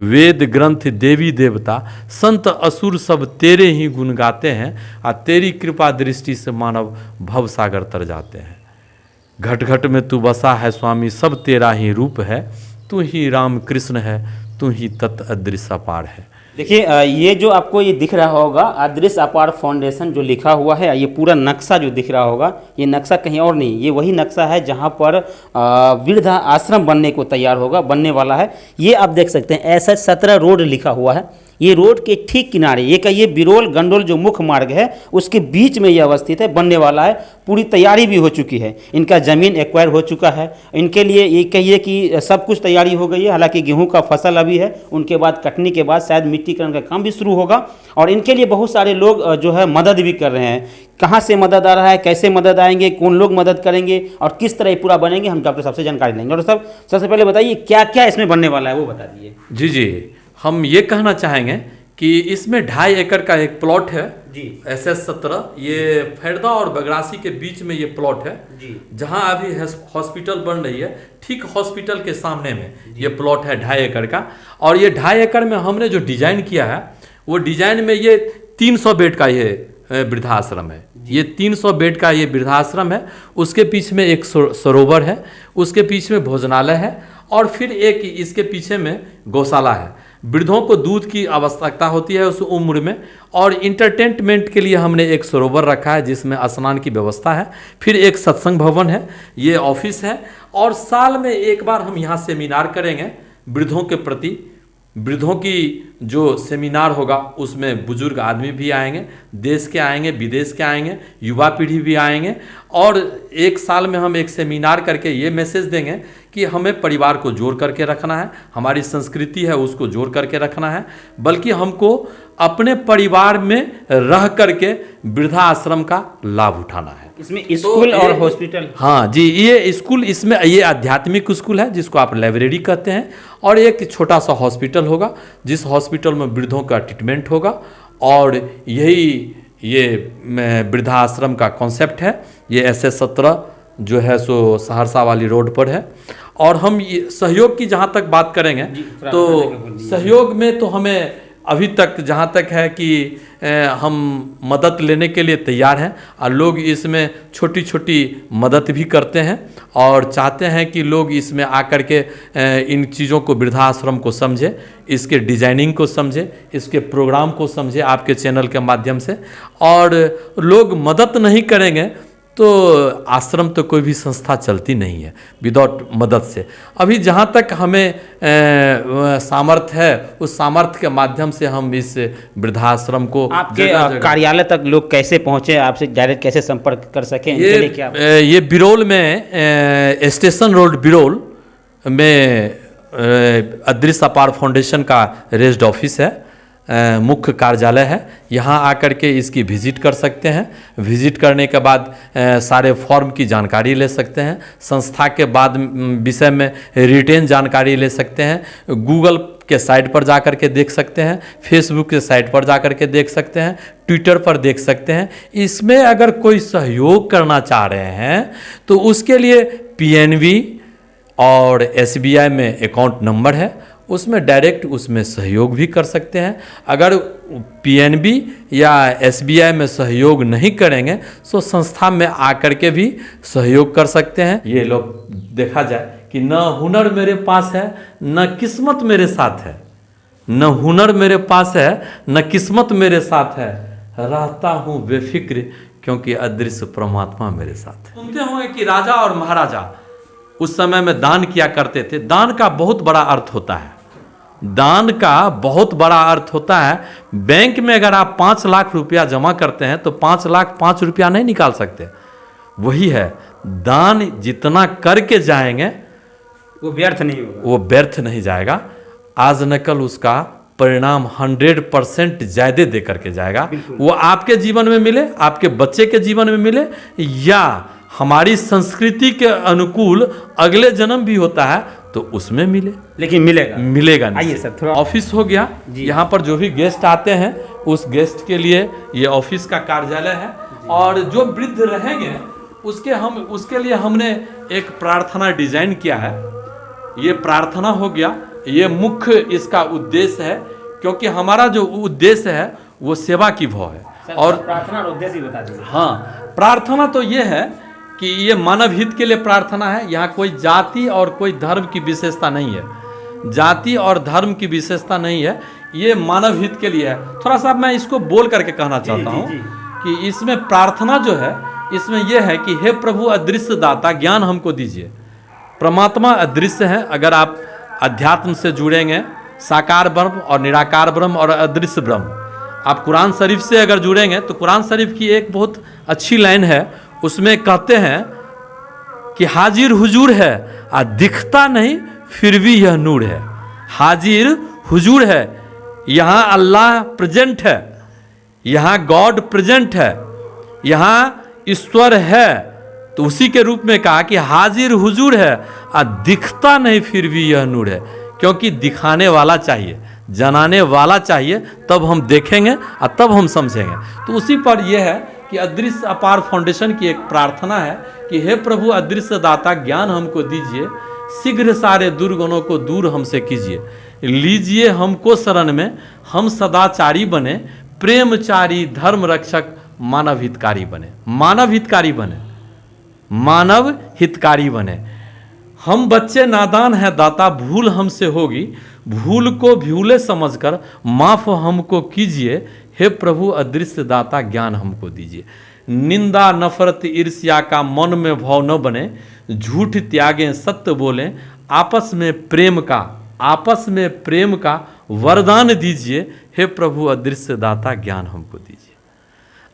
वेद ग्रंथ देवी देवता संत असुर सब तेरे ही गुण गाते हैं, और तेरी कृपा दृष्टि से मानव भव सागर तर जाते हैं। घट घट में तू बसा है स्वामी, सब तेरा ही रूप है, तू ही राम कृष्ण है, तू ही तत् अदृश्य अपार है। देखिए ये जो आपको ये दिख रहा होगा अदृश्य अपार फाउंडेशन जो लिखा हुआ है, ये पूरा नक्शा जो दिख रहा होगा, ये नक्शा कहीं और नहीं, ये वही नक्शा है जहाँ पर वृद्धा आश्रम बनने को तैयार होगा, बनने वाला है। ये आप देख सकते हैं ऐसा 17 रोड लिखा हुआ है। ये रोड के ठीक किनारे ये बिरोल गंडोल जो मुख्य मार्ग है उसके बीच में ये अवस्थित है, बनने वाला है। पूरी तैयारी भी हो चुकी है, इनका ज़मीन एक्वायर हो चुका है। इनके लिए ये कहिए कि सब कुछ तैयारी हो गई है। हालांकि गेहूं का फसल अभी है, उनके बाद कटनी के बाद शायद मिट्टीकरण का काम भी शुरू होगा। और इनके लिए बहुत सारे लोग जो है मदद भी कर रहे हैं। कहाँ से मदद आ रहा है, कैसे मदद आएंगे, कौन लोग मदद करेंगे और किस तरह ये पूरा बनेंगे, हम डॉक्टर साहब से जानकारी लेंगे। डॉक्टर साहब सबसे पहले बताइए क्या क्या इसमें बनने वाला है, वो बता दीजिए। जी जी, हम ये कहना चाहेंगे कि इसमें 2.5 एकड़ का एक प्लॉट है जी, SS 17, ये फैरदा और बगरासी के बीच में ये प्लॉट है जी, जहाँ अभी हॉस्पिटल बन रही है। ठीक हॉस्पिटल के सामने में ये प्लॉट है 2.5 एकड़ का। और ये 2.5 एकड़ में हमने जो डिजाइन किया है, वो डिजाइन में ये 300 बेड का ये वृद्धाश्रम है। ये 300 बेड का ये वृद्धाश्रम है। उसके पीछे में एक सरोवर है, उसके पीछे में भोजनालय है, और फिर एक इसके पीछे में गौशाला है। वृद्धों को दूध की आवश्यकता होती है उस उम्र में, और इंटरटेनमेंट के लिए हमने एक सरोवर रखा है जिसमें स्नान की व्यवस्था है। फिर एक सत्संग भवन है, ये ऑफिस है, और साल में एक बार हम यहाँ सेमिनार करेंगे वृद्धों के प्रति। वृद्धों की जो सेमिनार होगा उसमें बुजुर्ग आदमी भी आएंगे, देश के आएंगे, विदेश के आएंगे, युवा पीढ़ी भी आएंगे। और एक साल में हम एक सेमिनार करके ये मैसेज देंगे कि हमें परिवार को जोड़ करके रखना है, हमारी संस्कृति है उसको जोड़ करके रखना है, बल्कि हमको अपने परिवार में रह करके वृद्धाश्रम का लाभ उठाना है। इसमें स्कूल और हॉस्पिटल, हाँ जी, ये स्कूल, इसमें ये आध्यात्मिक स्कूल है जिसको आप लाइब्रेरी कहते हैं, और एक छोटा सा हॉस्पिटल होगा जिस हॉस्पिटल में वृद्धों का ट्रीटमेंट होगा। और यही ये वृद्धाश्रम का कॉन्सेप्ट है। ये SS 17 जो है सो सहरसा वाली रोड पर है। और हम सहयोग की जहाँ तक बात करेंगे तो सहयोग में तो हमें अभी तक जहाँ तक है कि हम मदद लेने के लिए तैयार हैं, और लोग इसमें छोटी छोटी मदद भी करते हैं और चाहते हैं कि लोग इसमें आकर के इन चीज़ों को, वृद्धाश्रम को समझे, इसके डिजाइनिंग को समझे, इसके प्रोग्राम को समझे आपके चैनल के माध्यम से। और लोग मदद नहीं करेंगे तो आश्रम तो कोई भी संस्था चलती नहीं है विदाउट मदद से। अभी जहाँ तक हमें सामर्थ्य है उस सामर्थ्य के माध्यम से हम इस वृद्धाश्रम को, आपके कार्यालय तक लोग कैसे पहुँचे, आपसे डायरेक्ट कैसे संपर्क कर सकें? ये बिरोल में स्टेशन रोड बिरोल में अदृश्य अपार फाउंडेशन का रेज्ड ऑफिस है, मुख्य कार्यालय है। यहाँ आकर के इसकी विजिट कर सकते हैं। विजिट करने के बाद सारे फॉर्म की जानकारी ले सकते हैं। संस्था के बाद विषय में रिटेन जानकारी ले सकते हैं। गूगल के साइट पर जा कर के देख सकते हैं, फेसबुक के साइट पर जा कर के देख सकते हैं, ट्विटर पर देख सकते हैं। इसमें अगर कोई सहयोग करना चाह रहे हैं तो उसके लिए PNB और SBI में अकाउंट नंबर है, उसमें डायरेक्ट उसमें सहयोग भी कर सकते हैं। अगर PNB या SBI में सहयोग नहीं करेंगे तो संस्था में आकर के भी सहयोग कर सकते हैं। ये लोग देखा जाए कि न हुनर मेरे पास है न किस्मत मेरे साथ है, न हुनर मेरे पास है न किस्मत मेरे साथ है, रहता हूँ बेफिक्र क्योंकि अदृश्य परमात्मा मेरे साथ है। सुनते होंगे कि राजा और महाराजा उस समय में दान किया करते थे। दान का बहुत बड़ा अर्थ होता है, दान का बहुत बड़ा अर्थ होता है। बैंक में अगर आप 5 लाख रुपया जमा करते हैं तो 5 लाख 5 रुपया नहीं निकाल सकते। वही है, दान जितना करके जाएंगे वो व्यर्थ नहीं होगा, वो व्यर्थ नहीं जाएगा। आज न कल उसका परिणाम 100% ज़्यादा दे करके जाएगा। वो आपके जीवन में मिले, आपके बच्चे के जीवन में मिले, या हमारी संस्कृति के अनुकूल अगले जन्म भी होता है तो उसमें मिले, लेकिन मिलेगा नहीं। आइए सर, थोड़ा ऑफिस हो गया। यहाँ पर जो भी गेस्ट आते हैं उस गेस्ट के लिए ये ऑफिस का कार्यालय है। और जो वृद्ध रहेंगे उसके लिए हमने एक प्रार्थना डिजाइन किया है। ये प्रार्थना हो गया, ये मुख्य इसका उद्देश्य है, क्योंकि हमारा जो उद्देश्य है वो सेवा की भाव है। और प्रार्थना और उद्देश्य बता दीजिए। हाँ, प्रार्थना तो ये है कि ये मानव हित के लिए प्रार्थना है। यहाँ कोई जाति और कोई धर्म की विशेषता नहीं है, जाति और धर्म की विशेषता नहीं है, ये मानव हित के लिए है। थोड़ा सा मैं इसको बोल करके कहना चाहता हूँ कि इसमें प्रार्थना जो है, इसमें यह है कि हे प्रभु अदृश्य दाता, ज्ञान हमको दीजिए। परमात्मा अदृश्य है। अगर आप अध्यात्म से जुड़ेंगे, साकार ब्रह्म और निराकार ब्रह्म और अदृश्य ब्रह्म, आप कुरान शरीफ से अगर जुड़ेंगे तो कुरान शरीफ की एक बहुत अच्छी लाइन है, उसमें कहते हैं कि हाजिर हुजूर है और दिखता नहीं फिर भी यह नूर है। हाजिर हुजूर है, यहाँ अल्लाह प्रेजेंट है, यहाँ गॉड प्रेजेंट है, यहाँ ईश्वर है। तो उसी के रूप में कहा कि हाजिर हुजूर है और दिखता नहीं फिर भी यह नूर है, क्योंकि दिखाने वाला चाहिए, जनाने वाला चाहिए, तब हम देखेंगे और तब हम समझेंगे। तो उसी पर यह है कि अदृश्य अपार फाउंडेशन की एक प्रार्थना है कि हे प्रभु अदृश्य दाता, ज्ञान हमको दीजिए, शीघ्र सारे दुर्गुणों को दूर हमसे कीजिए, लीजिए हमको शरण में, हम सदाचारी बने, प्रेमचारी, धर्म रक्षक, मानव हितकारी बने। मानव हितकारी बने, मानव हितकारी बने। हम बच्चे नादान हैं दाता, भूल हमसे होगी, भूल को भूले समझकर माफ हमको कीजिए, हे प्रभु अदृश्य दाता, ज्ञान हमको दीजिए। निंदा नफरत ईर्ष्या का मन में भाव न बने, झूठ त्यागें सत्य बोलें, आपस में प्रेम का वरदान दीजिए, हे प्रभु अदृश्य दाता, ज्ञान हमको दीजिए।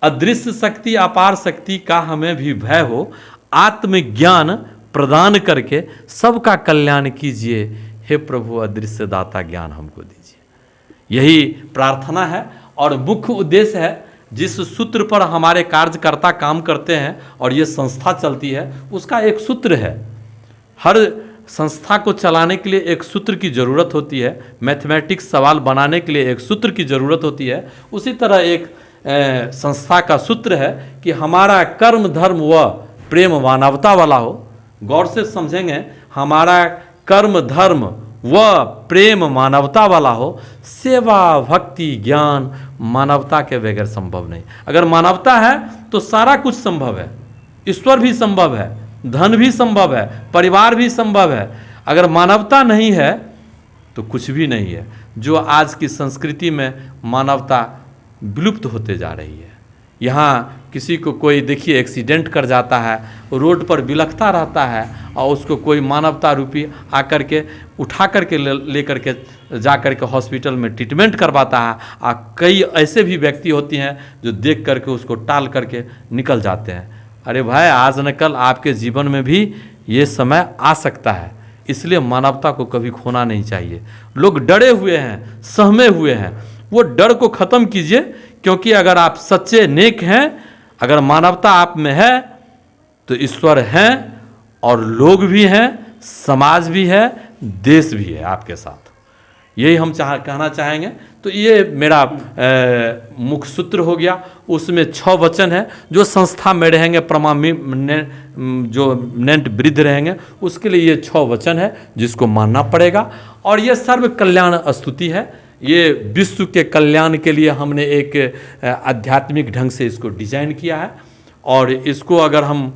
अदृश्य शक्ति अपार शक्ति का हमें भी भय हो, आत्मज्ञान प्रदान करके सबका कल्याण कीजिए, हे प्रभु अदृश्य दाता, ज्ञान हमको दीजिए। यही प्रार्थना है और मुख्य उद्देश्य है। जिस सूत्र पर हमारे कार्यकर्ता काम करते हैं और ये संस्था चलती है, उसका एक सूत्र है। हर संस्था को चलाने के लिए एक सूत्र की ज़रूरत होती है, मैथमेटिक्स सवाल बनाने के लिए एक सूत्र की ज़रूरत होती है। उसी तरह एक संस्था का सूत्र है कि हमारा कर्म धर्म व प्रेम मानवता वाला हो। गौर से समझेंगे, हमारा कर्म धर्म व प्रेम मानवता वाला हो, सेवा भक्ति ज्ञान मानवता के बगैर संभव नहीं। अगर मानवता है तो सारा कुछ संभव है, ईश्वर भी संभव है, धन भी संभव है, परिवार भी संभव है। अगर मानवता नहीं है तो कुछ भी नहीं है। जो आज की संस्कृति में मानवता विलुप्त होते जा रही है। यहाँ किसी को कोई देखिए एक्सीडेंट कर जाता है, रोड पर बिलखता रहता है और उसको कोई मानवता रूपी आकर के उठा करके ले करके जा कर के हॉस्पिटल में ट्रीटमेंट करवाता है। और कई ऐसे भी व्यक्ति होती हैं जो देख करके उसको टाल करके निकल जाते हैं। अरे भाई, आज न कल आपके जीवन में भी ये समय आ सकता है, इसलिए मानवता को कभी खोना नहीं चाहिए। लोग डरे हुए हैं, सहमे हुए हैं, वो डर को ख़त्म कीजिए, क्योंकि अगर आप सच्चे नेक हैं, अगर मानवता आप में है तो ईश्वर हैं और लोग भी हैं, समाज भी है, देश भी है आपके साथ। यही हम कहना चाहेंगे। तो ये मेरा मुख्य सूत्र हो गया। उसमें 6 वचन है जो संस्था में रहेंगे, जो नेंट वृद्ध रहेंगे, उसके लिए ये 6 वचन है जिसको मानना पड़ेगा। और ये सर्व कल्याण स्तुति है। ये विश्व के कल्याण के लिए हमने एक आध्यात्मिक ढंग से इसको डिजाइन किया है। और इसको अगर हम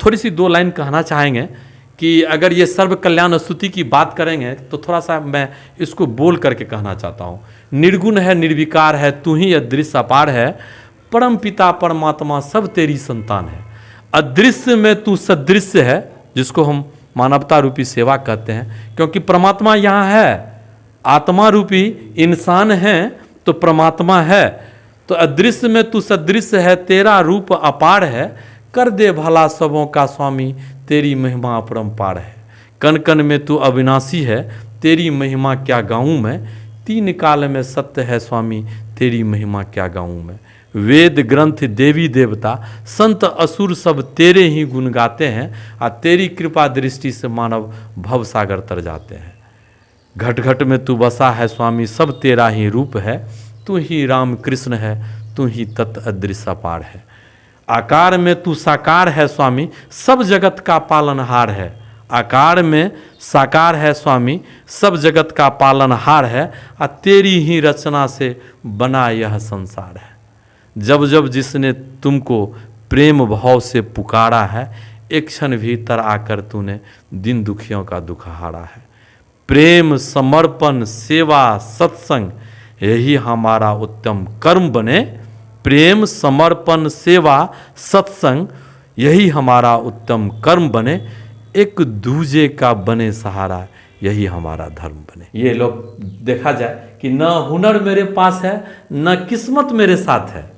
थोड़ी सी 2 लाइन कहना चाहेंगे कि अगर ये सर्व कल्याण स्तुति की बात करेंगे तो थोड़ा सा मैं इसको बोल करके कहना चाहता हूँ। निर्गुण है, निर्विकार है, तू ही अदृश्य अपार है, परम पिता परमात्मा सब तेरी संतान है। अदृश्य में तू सदृश्य है, जिसको हम मानवता रूपी सेवा कहते हैं, क्योंकि परमात्मा यहाँ है। आत्मा रूपी इंसान है तो परमात्मा है। तो अदृश्य में तू सदृश्य है, तेरा रूप अपार है, कर दे भला सबों का स्वामी, तेरी महिमा अपरंपार है। कण कण में तू अविनाशी है, तेरी महिमा क्या गाऊं मैं, 3 काल में सत्य है स्वामी, तेरी महिमा क्या गाऊं मैं। वेद ग्रंथ देवी देवता संत असुर सब तेरे ही गुण गाते हैं, और तेरी कृपा दृष्टि से मानव भव सागर तर जाते हैं। घट घट में तू बसा है स्वामी, सब तेरा ही रूप है, तू ही राम कृष्ण है, तू ही तत् अदृश्य अपार है। आकार में तू साकार है स्वामी, सब जगत का पालनहार है, आकार में साकार है स्वामी, सब जगत का पालनहार है, और तेरी ही रचना से बना यह संसार है। जब जब जिसने तुमको प्रेम भाव से पुकारा है, एक क्षण भीतर आकर तूने दिन दुखियों का दुख हारा है। प्रेम, समर्पण, सेवा, सत्संग यही हमारा उत्तम कर्म बने। प्रेम, समर्पण, सेवा, सत्संग यही हमारा उत्तम कर्म बने। एक दूजे का बने सहारा यही हमारा धर्म बने। ये लोग देखा जाए कि न हुनर मेरे पास है, न किस्मत मेरे साथ है।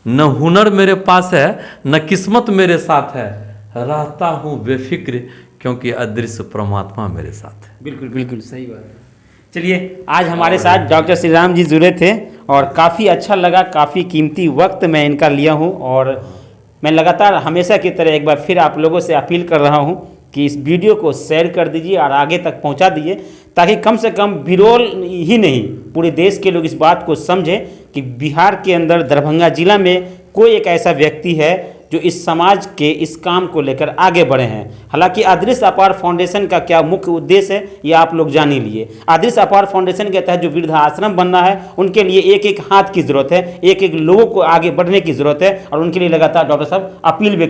न हुनर मेरे पास है, न किस्मत मेरे साथ है, रहता हूँ बेफिक्र क्योंकि अदृश्य परमात्मा मेरे साथ है। बिल्कुल बिल्कुल सही बात है। चलिए, आज हमारे साथ डॉक्टर श्री राम जी जुड़े थे और काफ़ी अच्छा लगा, काफ़ी कीमती वक्त मैं इनका लिया हूँ और मैं लगातार हमेशा की तरह एक बार फिर आप लोगों से अपील कर रहा हूँ कि इस वीडियो को शेयर कर दीजिए और आगे तक पहुँचा दीजिए, ताकि कम से कम बिरौल ही नहीं पूरे देश के लोग इस बात को समझें कि बिहार के अंदर दरभंगा जिला में कोई एक ऐसा व्यक्ति है जो इस समाज के इस काम को लेकर आगे बढ़े हैं। हालांकि अदृश्य अपार फाउंडेशन का क्या मुख्य उद्देश्य है ये आप लोग जान ही लिए। अदृश्य अपार फाउंडेशन के तहत जो वृद्धाश्रम बनना है, उनके लिए एक एक हाथ की जरूरत है, एक एक लोगों को आगे बढ़ने की जरूरत है और उनके लिए लगातार डॉक्टर साहब अपील भी